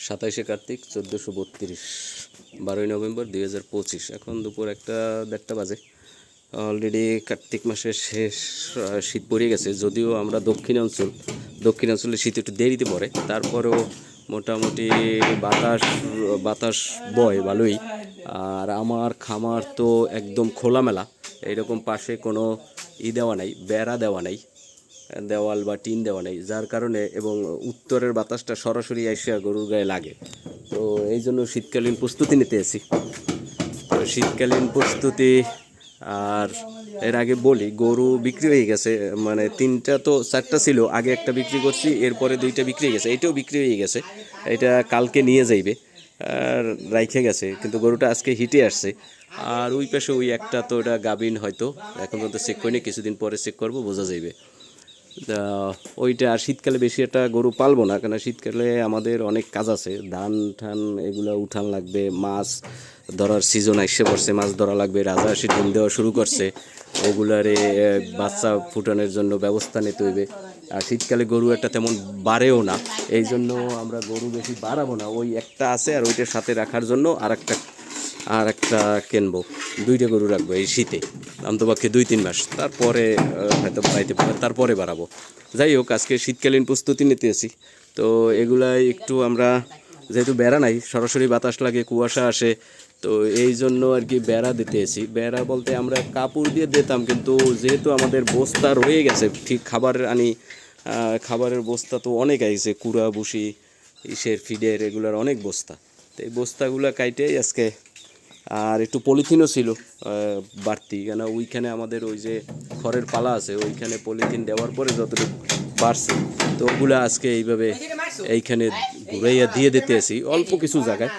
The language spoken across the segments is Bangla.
27শে কার্তিক 1432 12ই নভেম্বর 2025। এখন দুপুর 1-1:30 বাজে। অলরেডি কার্তিক মাসের শেষ, শীত পড়ে গেছে। যদিও আমরা দক্ষিণাঞ্চলে শীত একটু দেরিতে পড়ে, তারপরেও মোটামুটি বাতাস বয় ভালোই। আর আমার খামার তো একদম খোলামেলা, এইরকম পাশে কোনো দেওয়া নাই, বেড়া দেওয়া নাই, দেওয়াল বা টিন দেওয়া নেই, যার কারণে এবং উত্তরের বাতাসটা সরাসরি এসে গরুর গায়ে লাগে। তো এই জন্য শীতকালীন প্রস্তুতি নিতে এসেছি। তো শীতকালীন প্রস্তুতি, আর এর আগে বলি, গরু বিক্রি হয়ে গেছে, মানে 3টা তো 4টা ছিল, আগে একটা বিক্রি করছি, এরপরে 2টা বিক্রি হয়ে গেছে, এটাও বিক্রি হয়ে গেছে, এটা কালকে নিয়ে যাইবে আর রাইখে গেছে, কিন্তু গরুটা আজকে হিটে আসছে। আর ওই পাশে ওই একটা তো ওটা গাভিন, হয়তো এখন পর্যন্ত চেক করিনি, কিছুদিন পরে চেক করবো, বোঝা যাইবে। ওইটা আর শীতকালে বেশি একটা গরু পালবো না, কেন শীতকালে আমাদের অনেক কাজ আছে, ধান ঠান এগুলো উঠান লাগবে, মাছ ধরার সিজন এসে পড়ছে, মাছ ধরা লাগবে, রাজহাঁসের ডিম দেওয়া শুরু করছে, ওগুলারে বাচ্চা ফুটানোর জন্য ব্যবস্থা নিতে হইবে। আর শীতকালে গরু একটা তেমন বাড়েও না, এই জন্য আমরা গরু বেশি বাড়াবো না, ওই একটা আছে আর ওইটার সাথে রাখার জন্য আর একটা কিনবো, 2টা গরু রাখবো এই শীতে, অন্তপক্ষে 2-3 মাস, তারপরে হয়তো বাড়াইতে পারবো, তারপরে বাড়াবো। যাই হোক, আজকে শীতকালীন প্রস্তুতি নিতে এসি। তো এগুলাই একটু আমরা, যেহেতু বেড়া নাই, সরাসরি বাতাস লাগে, কুয়াশা আসে, তো এই জন্য আর কি বেড়া দিতে এসি। বেড়া বলতে আমরা কাপড় দিয়ে দিতাম, কিন্তু যেহেতু আমাদের বস্তা রয়ে গেছে, ঠিক খাবারের বস্তা তো অনেক আইছে, কুড়া বুসি ইসের ফিডের এগুলার অনেক বস্তা, তো এই বস্তাগুলো কাইটেই আজকে। আর একটু পলিথিনও ছিল বাড়তি, কেন ওইখানে আমাদের ওই যে খড়ের পালা আছে, ওইখানে পলিথিন দেওয়ার পরে যতটুকু বাড়ছে, তো ওগুলো আজকে এইভাবে এইখানে ঘুরাইয়া দিয়ে দিতে আসি, অল্প কিছু জায়গায়,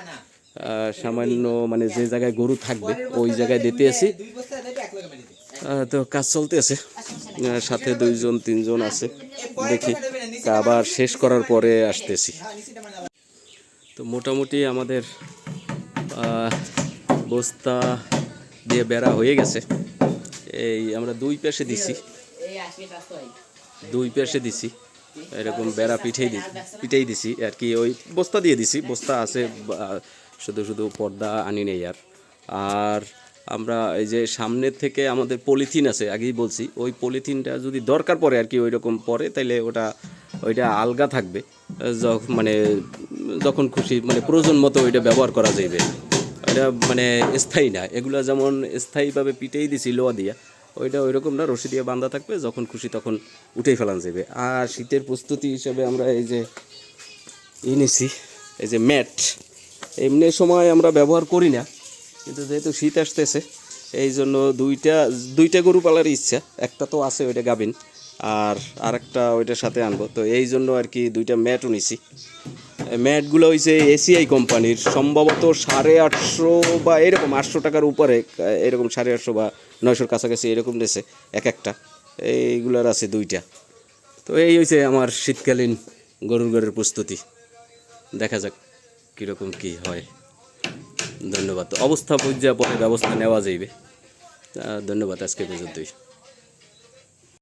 সামান্য মানে যে জায়গায় গরু থাকবে ওই জায়গায় দিতে আসি। তো কাজ চলতে আছে, সাথে 2-3 জন আছে, দেখি আবার শেষ করার পরে আসতেছি। তো মোটামুটি আমাদের বস্তা দিয়ে বেড়া হয়ে গেছে। এই আমরা দুই পাশে দিছি এরকম বেড়া পিঠেই দিছি আর কি, ওই বস্তা দিয়ে দিছি, বস্তা আছে, শুধু পর্দা আনি নেই। আর আমরা এই যে সামনের থেকে আমাদের পলিথিন আছে, আগেই বলছি, ওই পলিথিনটা যদি দরকার পড়ে আর কি, ওই রকম পরে, তাইলে ওইটা আলগা থাকবে, মানে যখন খুশি, মানে প্রয়োজন মতো ওইটা ব্যবহার করা যাবে। এটা মানে স্থায়ী না, এগুলো যেমন স্থায়ীভাবে পিটেই দিছি লোয়া দিয়া, ওইটা ওইরকম না, রশি দিয়ে বাঁধা থাকবে, যখন খুশি তখন উঠেই ফেলানো যাবে। আর শীতের প্রস্তুতি হিসেবে আমরা এই যে নিছি, এই যে ম্যাট, এমনি সময় আমরা ব্যবহার করি না, কিন্তু যেহেতু শীত আসতেছে এই জন্য দুইটা গরু পালার ইচ্ছা, একটা তো আছে ওইটা গাভিন, আর আরেকটা ওইটার সাথে আনবো, তো এই জন্য আর কি 2টা ম্যাটও নিছি। ম্যাটগুলো হয়েছে এসিআই কোম্পানির, সম্ভবত 850 বা এরকম 800 টাকার উপরে, এরকম 850 বা 900 কাছাকাছি এরকম দিয়েছে একটা, এইগুলার আছে 2টা। তো এই হয়েছে আমার শীতকালীন গরুর প্রস্তুতি, দেখা যাক কীরকম কী হয়। ধন্যবাদ। অবস্থা বুঝা পরে ব্যবস্থা নেওয়া যাইবে। ধন্যবাদ, আজকে পর্যন্তই।